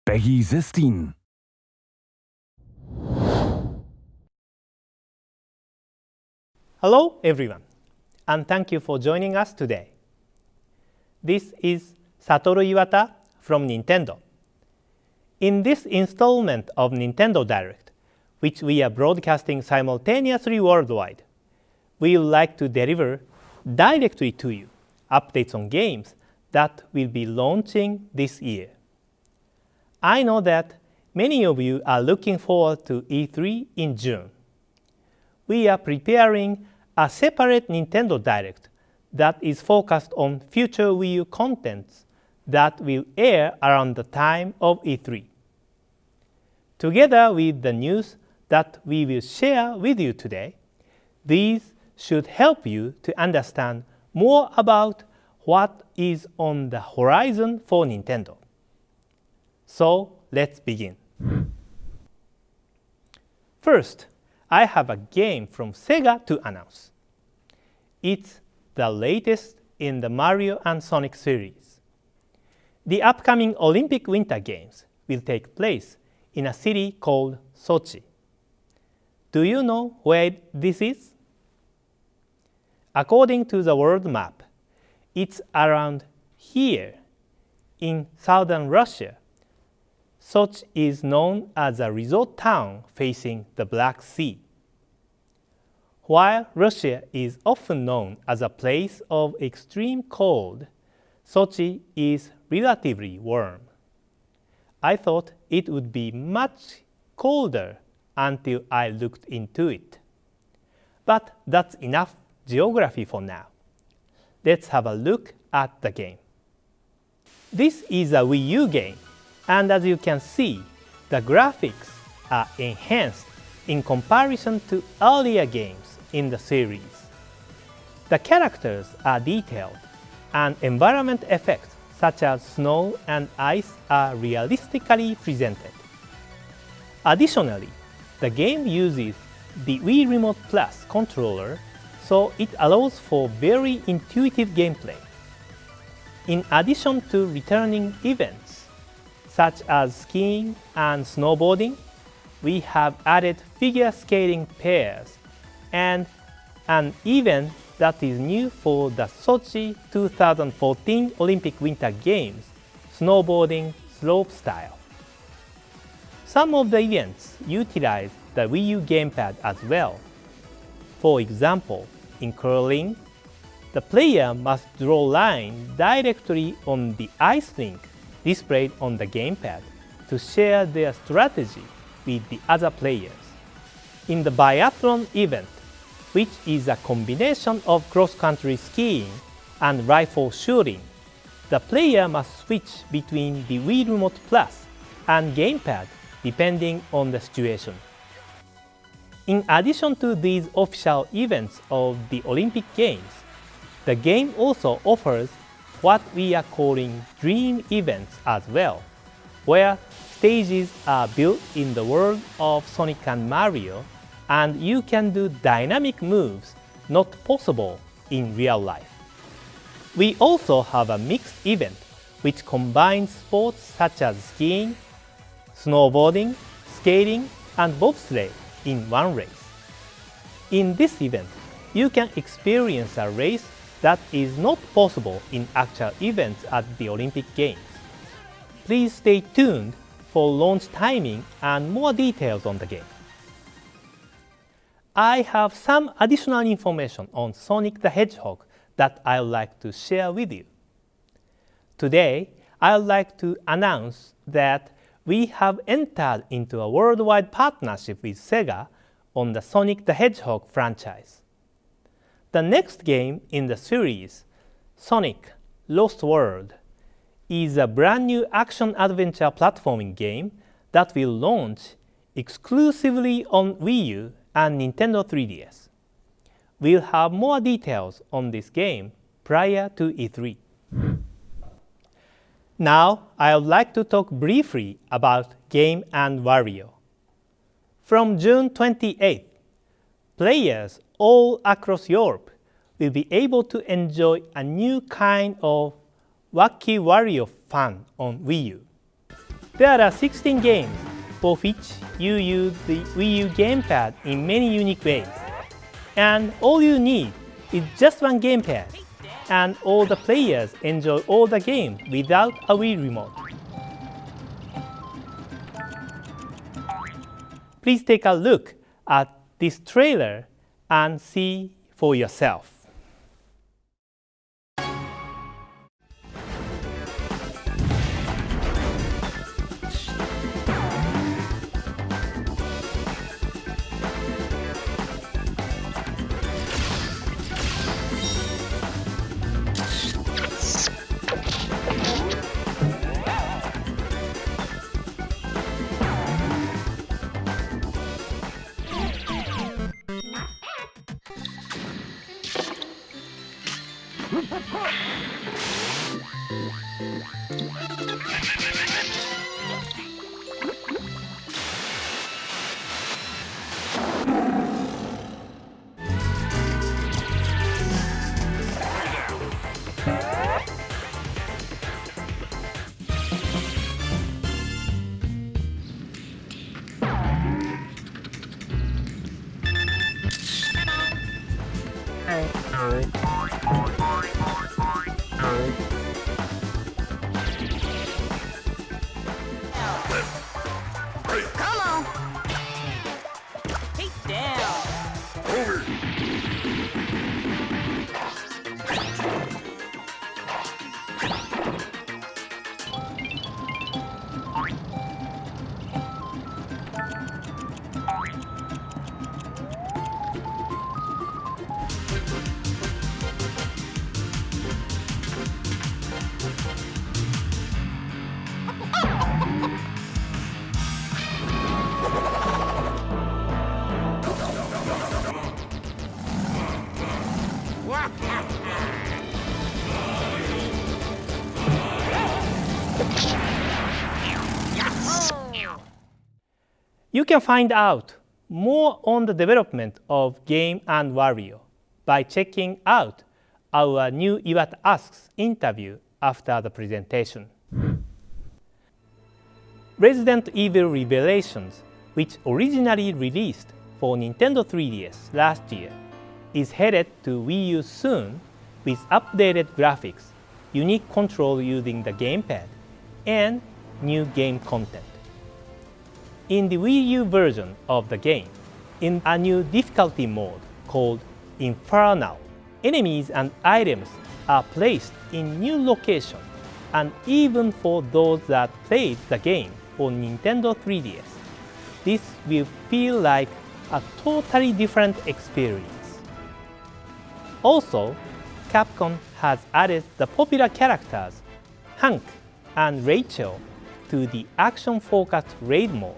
PEGI 16. Hello everyone, and thank you for joining us today. This is Satoru Iwata from Nintendo. In this installment of Nintendo Direct, which we are broadcasting simultaneously worldwide, we would like to deliver directly to you updates on games that will be launching this year. I know that many of you are looking forward to E3 in June. We are preparing a separate Nintendo Direct that is focused on future Wii U contents that will air around the time of E3. Together with the news that we will share with you today, these should help you to understand more about what is on the horizon for Nintendo. So let's begin. First, I have a game from Sega to announce. It's the latest in the Mario and Sonic series. The upcoming Olympic Winter Games will take place in a city called Sochi. Do you know where this is? According to the world map, it's around here in southern Russia. Sochi is known as a resort town facing the Black Sea. While Russia is often known as a place of extreme cold, Sochi is relatively warm. I thought it would be much colder until I looked into it. But that's enough geography for now. Let's have a look at the game. This is a Wii U game, and as you can see, the graphics are enhanced in comparison to earlier games in the series. The characters are detailed, and environment effects such as snow and ice are realistically presented. Additionally, the game uses the Wii Remote Plus controller, so it allows for very intuitive gameplay. In addition to returning events, such as skiing and snowboarding, we have added figure skating pairs and an event that is new for the Sochi 2014 Olympic Winter Games, snowboarding slopestyle. Some of the events utilize the Wii U gamepad as well. For example, in curling, the player must draw lines directly on the ice rink displayed on the gamepad to share their strategy with the other players. In the biathlon event, which is a combination of cross-country skiing and rifle shooting, the player must switch between the Wii Remote Plus and gamepad depending on the situation. In addition to these official events of the Olympic Games, the game also offers what we are calling dream events as well, where stages are built in the world of Sonic and Mario, and you can do dynamic moves not possible in real life. We also have a mixed event which combines sports such as skiing, snowboarding, skating, and bobsleigh in one race. In this event, you can experience a race that is not possible in actual events at the Olympic Games. Please stay tuned for launch timing and more details on the game. I have some additional information on Sonic the Hedgehog that I would like to share with you. Today, I would like to announce that we have entered into a worldwide partnership with Sega on the Sonic the Hedgehog franchise. The next game in the series, Sonic Lost World, is a brand new action-adventure platforming game that will launch exclusively on Wii U and Nintendo 3DS. We'll have more details on this game prior to E3. Now, I would like to talk briefly about Game & Wario. From June 28th, players all across Europe will be able to enjoy a new kind of wacky Wario fun on Wii U. There are 16 games for which you use the Wii U gamepad in many unique ways. And all you need is just one gamepad, and all the players enjoy all the games without a Wii remote. Please take a look at this trailer and see for yourself. Come on. Take down. You can find out more on the development of Game and Wario by checking out our new Iwata Asks interview after the presentation. Resident Evil Revelations, which originally released for Nintendo 3DS last year, is headed to Wii U soon with updated graphics, unique control using the gamepad, and new game content. In the Wii U version of the game, in a new difficulty mode called Infernal, enemies and items are placed in new locations, and even for those that played the game on Nintendo 3DS, this will feel like a totally different experience. Also, Capcom has added the popular characters Hank and Rachel to the action-focused raid mode.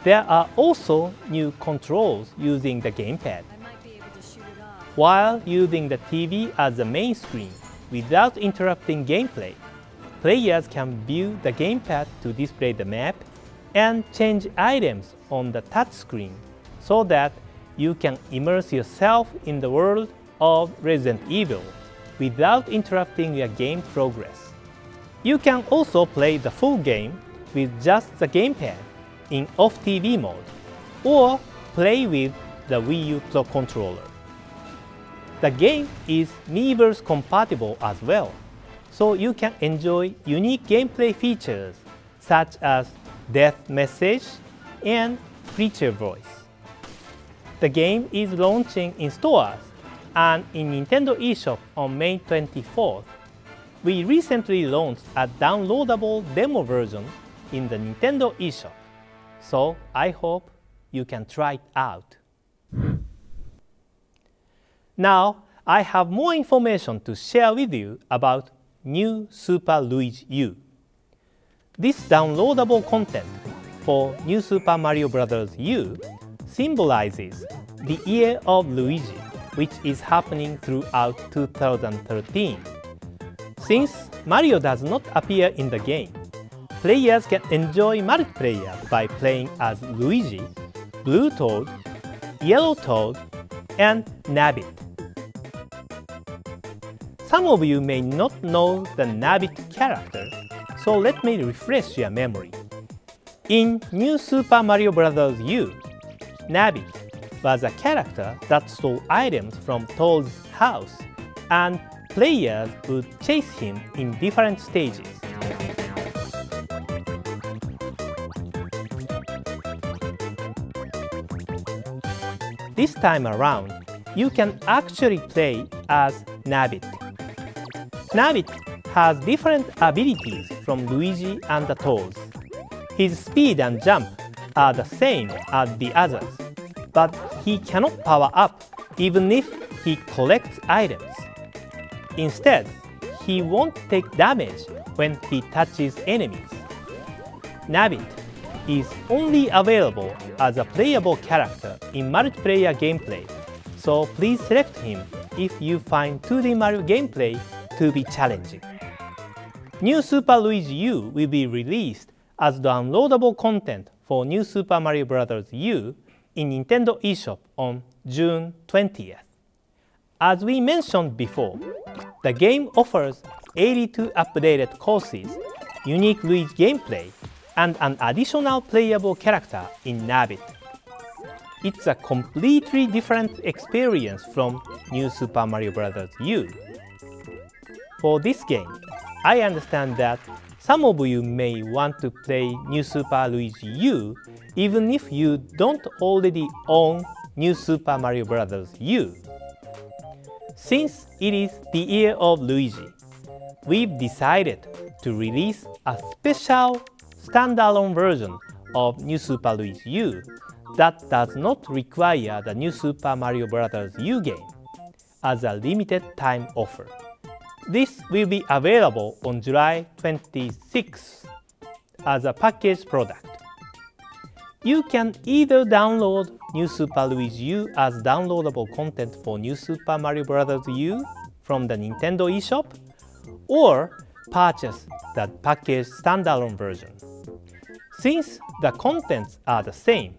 There are also new controls using the gamepad. While using the TV as the main screen without interrupting gameplay, players can view the gamepad to display the map and change items on the touchscreen so that you can immerse yourself in the world of Resident Evil without interrupting your game progress. You can also play the full game with just the gamepad in off-TV mode, or play with the Wii U Pro controller. The game is Miiverse compatible as well, so you can enjoy unique gameplay features such as death message and creature voice. The game is launching in stores and in Nintendo eShop on May 24th. We recently launched a downloadable demo version in the Nintendo eShop, so I hope you can try it out. Now, I have more information to share with you about new Super Luigi U. This downloadable content for New Super Mario Bros. U symbolizes the year of Luigi, which is happening throughout 2013. Since Mario does not appear in the game, players can enjoy multiplayer by playing as Luigi, Blue Toad, Yellow Toad, and Nabbit. Some of you may not know the Nabbit character, So let me refresh your memory. In New Super Mario Bros. U, Nabbit was a character that stole items from Toad's house, and players would chase him in different stages. This time around, you can actually play as Nabbit. Nabbit has different abilities from Luigi and the Toads. His speed and jump are the same as the others, but he cannot power up even if he collects items. Instead, he won't take damage when he touches enemies. Nabbit is only available as a playable character in multiplayer gameplay, so please select him if you find 2D Mario gameplay to be challenging. New Super Luigi U will be released as downloadable content for New Super Mario Bros. U in Nintendo eShop on June 20th. As we mentioned before, the game offers 82 updated courses, unique Luigi gameplay, and an additional playable character in Nabbit. It's a completely different experience from New Super Mario Bros. U. For this game, I understand that some of you may want to play New Super Luigi U even if you don't already own New Super Mario Bros. U. Since it is the year of Luigi, we've decided to release a special standalone version of New Super Luigi U that does not require the New Super Mario Bros. U game as a limited time offer. This will be available on July 26th as a packaged product. You can either download New Super Luigi U as downloadable content for New Super Mario Bros. U from the Nintendo eShop, or purchase the packaged standalone version. Since the contents are the same,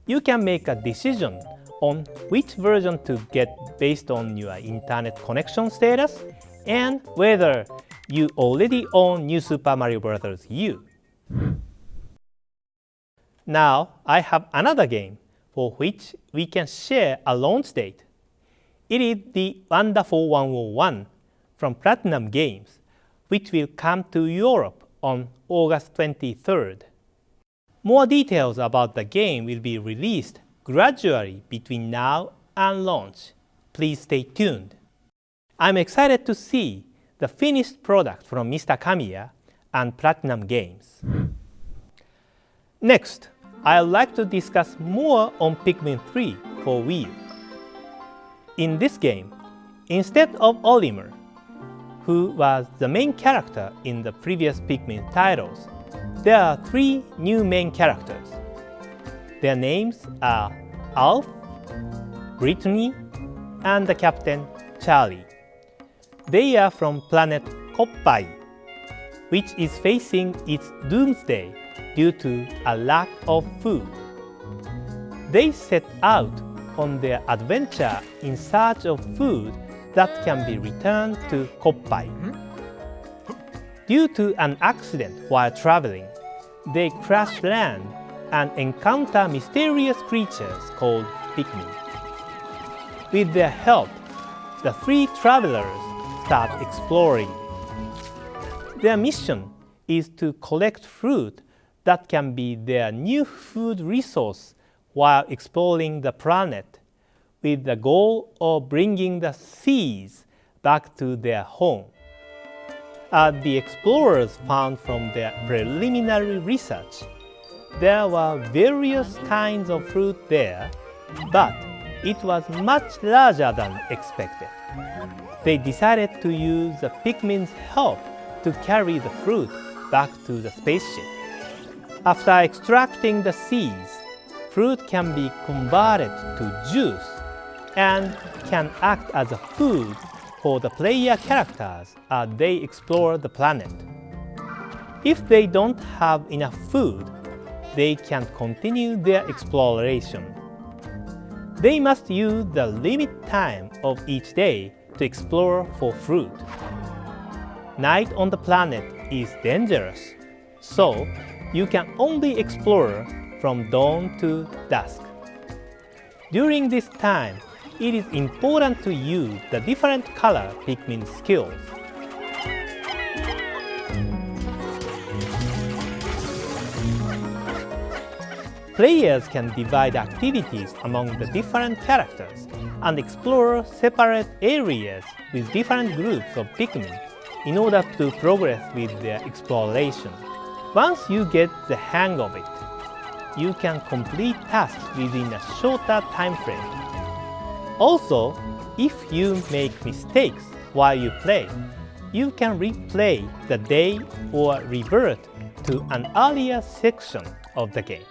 you can make a decision on which version to get based on your internet connection status and whether you already own New Super Mario Bros. U. Now I have another game for which we can share a launch date. It is the Wonderful 101 from Platinum Games, which will come to Europe on August 23rd. More details about the game will be released gradually between now and launch. Please stay tuned. I'm excited to see the finished product from Mr. Kamiya and Platinum Games. Next, I'd like to discuss more on Pikmin 3 for Wii U. In this game, instead of Olimar, who was the main character in the previous Pikmin titles, there are 3 new main characters. Their names are Alf, Brittany, and the Captain Charlie. They are from planet Koppai, which is facing its doomsday due to a lack of food. They set out on their adventure in search of food that can be returned to Koppai. Due to an accident while traveling, they crash land and encounter mysterious creatures called Pikmin. With their help, the 3 travelers start exploring. Their mission is to collect fruit that can be their new food resource while exploring the planet, with the goal of bringing the seeds back to their home. As the explorers found from their preliminary research, there were various kinds of fruit there, but it was much larger than expected. They decided to use the Pikmin's help to carry the fruit back to the spaceship. After extracting the seeds, fruit can be converted to juice and can act as a food for the player characters as they explore the planet. If they don't have enough food, they can continue their exploration. They must use the limit time of each day to explore for fruit. night on the planet is dangerous, so you can only explore from dawn to dusk. During this time, it is important to use the different color Pikmin skills. Players can divide activities among the different characters and explore separate areas with different groups of Pikmin in order to progress with their exploration. Once you get the hang of it, you can complete tasks within a shorter time frame. Also, if you make mistakes while you play, you can replay the day or revert to an earlier section of the game.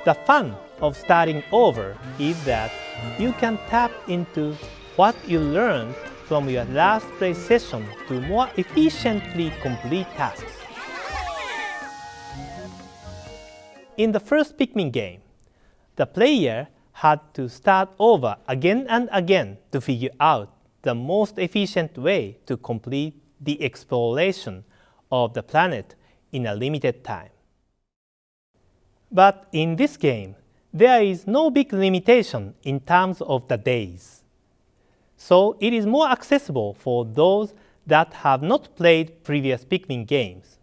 The fun of starting over is that you can tap into what you learned from your last play session to more efficiently complete tasks. In the first Pikmin game, the player had to start over again and again to figure out the most efficient way to complete the exploration of the planet in a limited time. But in this game, there is no big limitation in terms of the days. So it is more accessible for those that have not played previous Pikmin games.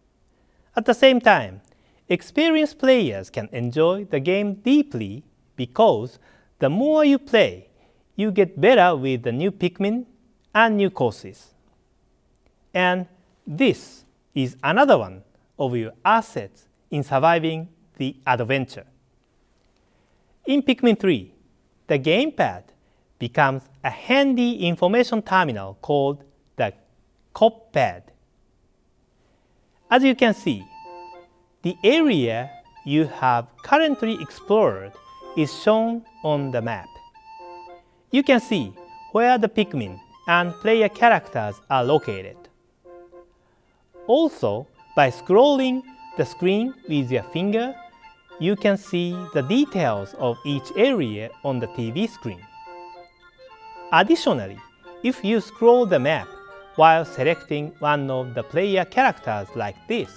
At the same time, experienced players can enjoy the game deeply because the more you play, you get better with the new Pikmin and new courses. And this is another one of your assets in surviving the adventure. In Pikmin 3, the gamepad becomes a handy information terminal called the Pad. As you can see, the area you have currently explored is shown on the map. You can see where the Pikmin and player characters are located. Also, by scrolling the screen with your finger, you can see the details of each area on the TV screen. Additionally, if you scroll the map while selecting one of the player characters like this,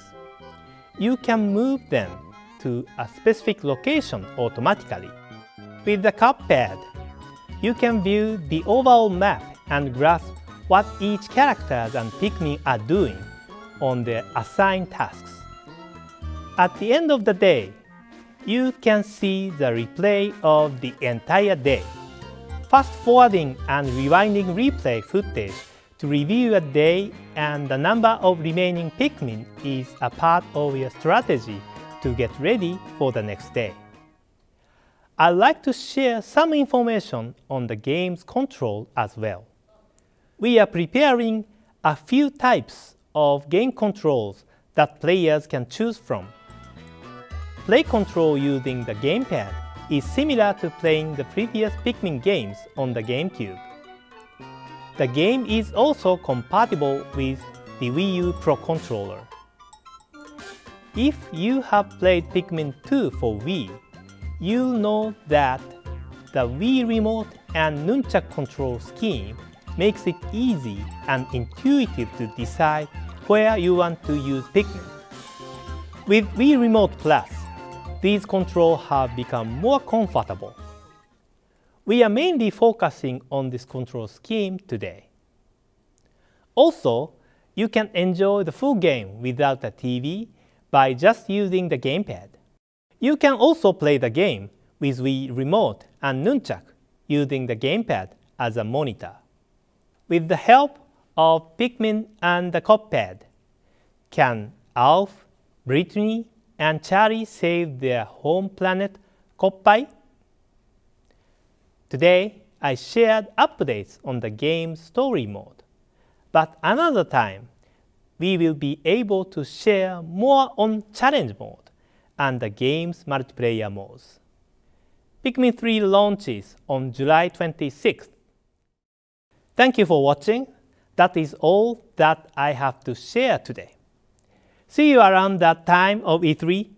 you can move them to a specific location automatically. With the Pad, you can view the overall map and grasp what each character and Pikmin are doing on their assigned tasks. At the end of the day, you can see the replay of the entire day. Fast-forwarding and rewinding replay footage to review a day and the number of remaining Pikmin is a part of your strategy to get ready for the next day. I'd like to share some information on the game's control as well. We are preparing a few types of game controls that players can choose from. Play control using the gamepad is similar to playing the previous Pikmin games on the GameCube. The game is also compatible with the Wii U Pro controller. If you have played Pikmin 2 for Wii, you'll know that the Wii Remote and Nunchuk control scheme makes it easy and intuitive to decide where you want to use Pikmin. With Wii Remote Plus, these controls have become more comfortable. We are mainly focusing on this control scheme today. Also, you can enjoy the full game without a TV by just using the gamepad. You can also play the game with Wii Remote and Nunchuk using the gamepad as a monitor. With the help of Pikmin and the Pad, can Alf, Brittany, and Charlie save their home planet Koppai? Today, I shared updates on the game's story mode, but another time, we will be able to share more on challenge mode and the game's multiplayer modes. Pikmin 3 launches on July 26th. Thank you for watching. That is all that I have to share today. See you around that time of E3.